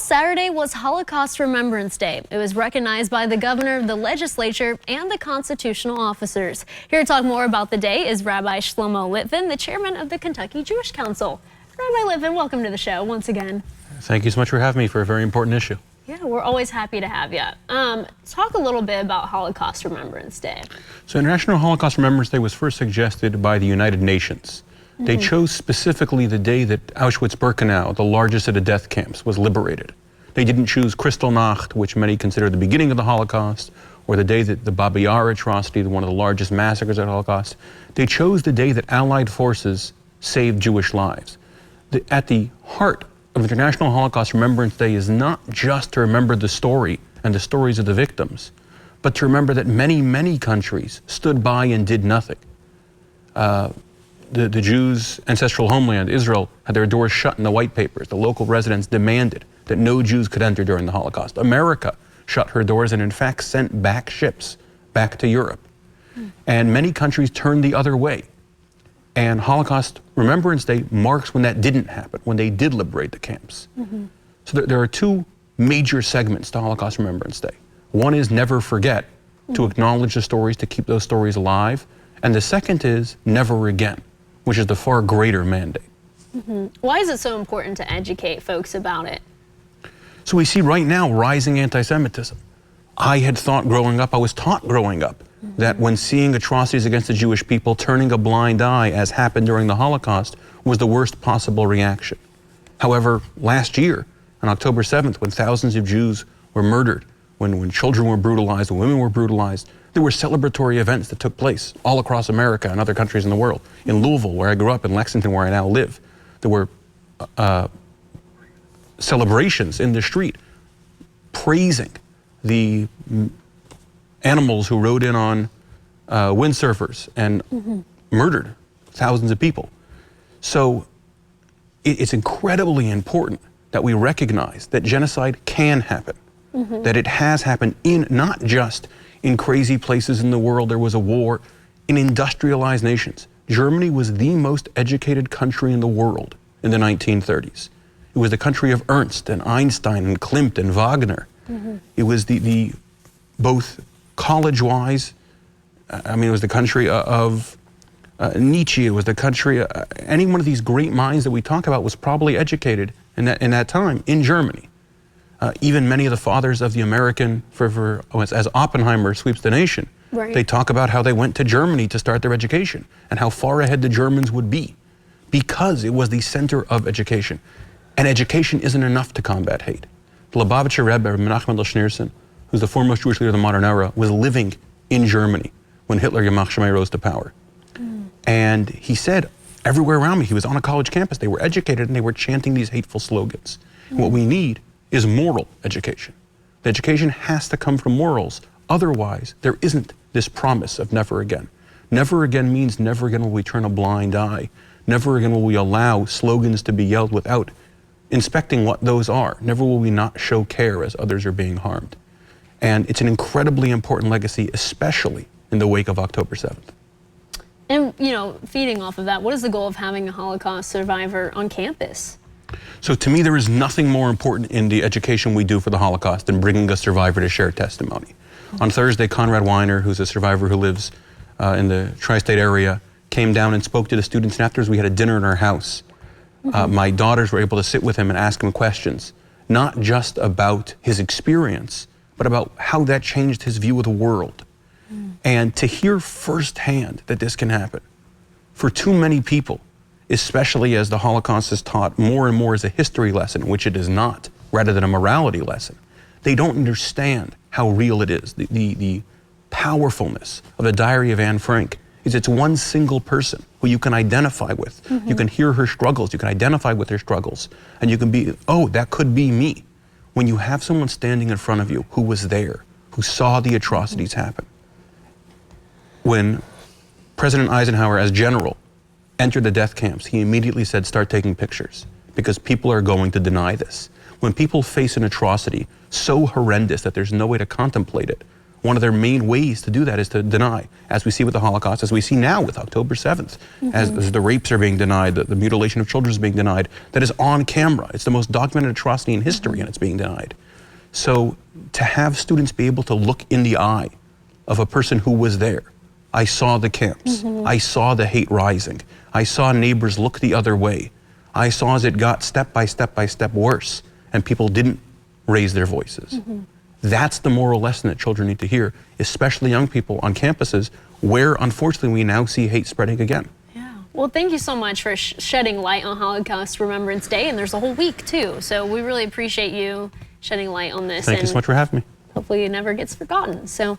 Saturday was Holocaust Remembrance Day. It was recognized by the governor, the legislature, and the constitutional officers. Here to talk more about the day is Rabbi Shlomo Litvin, the chairman of the Kentucky Jewish Council. Rabbi Litvin, welcome to the show once again. Thank you so much for having me for a very important issue. Yeah, we're always happy to have you. Talk a little bit about Holocaust Remembrance Day. So International Holocaust Remembrance Day was first suggested by the United Nations. They chose specifically the day that Auschwitz-Birkenau, the largest of the death camps, was liberated. They didn't choose Kristallnacht, which many consider the beginning of the Holocaust, or the day that the Babi Yar atrocity, one of the largest massacres of the Holocaust. They chose the day that Allied forces saved Jewish lives. At the heart of International Holocaust Remembrance Day is not just to remember the story and the stories of the victims, but to remember that many, many countries stood by and did nothing. The Jews' ancestral homeland, Israel, had their doors shut in the white papers. The local residents demanded that no Jews could enter during the Holocaust. America shut her doors and in fact sent back ships back to Europe. And many countries turned the other way. And Holocaust Remembrance Day marks when that didn't happen, when they did liberate the camps. So there are two major segments to Holocaust Remembrance Day. One is never forget, to acknowledge the stories, to keep those stories alive. And the second is never again, which is the far greater mandate. Why is it so important to educate folks about it? So we see right now rising anti-Semitism. I had thought growing up, I was taught growing up, that when seeing atrocities against the Jewish people, turning a blind eye, as happened during the Holocaust, was the worst possible reaction. However, last year, on October 7th, when thousands of Jews were murdered, when children were brutalized, when women were brutalized, there were celebratory events that took place all across America and other countries in the world. In Louisville, where I grew up, in Lexington, where I now live, there were celebrations in the street praising the animals who rode in on windsurfers and murdered thousands of people. So it's incredibly important that we recognize that genocide can happen, that it has happened in not just in crazy places in the world. There was a war in industrialized nations. Germany was the most educated country in the world in the 1930s. It was the country of Ernst and Einstein and Klimt and Wagner. It was the both college-wise, I mean, it was the country of Nietzsche. It was the country, any one of these great minds that we talk about was probably educated in that time in Germany. Even many of the fathers of the American, as Oppenheimer sweeps the nation, they talk about how they went to Germany to start their education and how far ahead the Germans would be because it was the center of education. And education isn't enough to combat hate. The Lubavitcher Rebbe, Menachem Mendel Schneerson, who's the foremost Jewish leader of the modern era, was living in Germany when Hitler, Yamach Shemai, rose to power. And he said, everywhere around me, he was on a college campus, they were educated and they were chanting these hateful slogans. What we need is moral education. The education has to come from morals. Otherwise, there isn't this promise of never again. Never again means never again will we turn a blind eye. Never again will we allow slogans to be yelled without inspecting what those are. Never will we not show care as others are being harmed. And it's an incredibly important legacy, especially in the wake of October 7th. And, you know, feeding off of that, what is the goal of having a Holocaust survivor on campus? So to me, there is nothing more important in the education we do for the Holocaust than bringing a survivor to share testimony. On Thursday, Conrad Weiner, who's a survivor who lives in the tri-state area, came down and spoke to the students, and afterwards we had a dinner in our house. My daughters were able to sit with him and ask him questions, not just about his experience, but about how that changed his view of the world. And to hear firsthand that this can happen, for too many people, especially as the Holocaust is taught more and more as a history lesson, which it is not, rather than a morality lesson, they don't understand how real it is. The powerfulness of the Diary of Anne Frank is it's one single person who you can identify with. You can hear her struggles, you can identify with her struggles, and you can be, oh, that could be me. When you have someone standing in front of you who was there, who saw the atrocities happen. When President Eisenhower, as general, entered the death camps, he immediately said, start taking pictures, because people are going to deny this. When people face an atrocity so horrendous that there's no way to contemplate it, One of their main ways to do that is to deny, as we see with the Holocaust, as we see now with October 7th, as the rapes are being denied, the mutilation of children is being denied, that is on camera. It's the most documented atrocity in history, and it's being denied. So to have students be able to look in the eye of a person who was there, I saw the camps, I saw the hate rising, I saw neighbors look the other way, I saw as it got step by step worse, and people didn't raise their voices. That's the moral lesson that children need to hear, especially young people on campuses where, unfortunately, we now see hate spreading again. Yeah. Well, thank you so much for shedding light on Holocaust Remembrance Day, and there's a whole week, too. So we really appreciate you shedding light on this. Thank you so much for having me. Hopefully it never gets forgotten. So.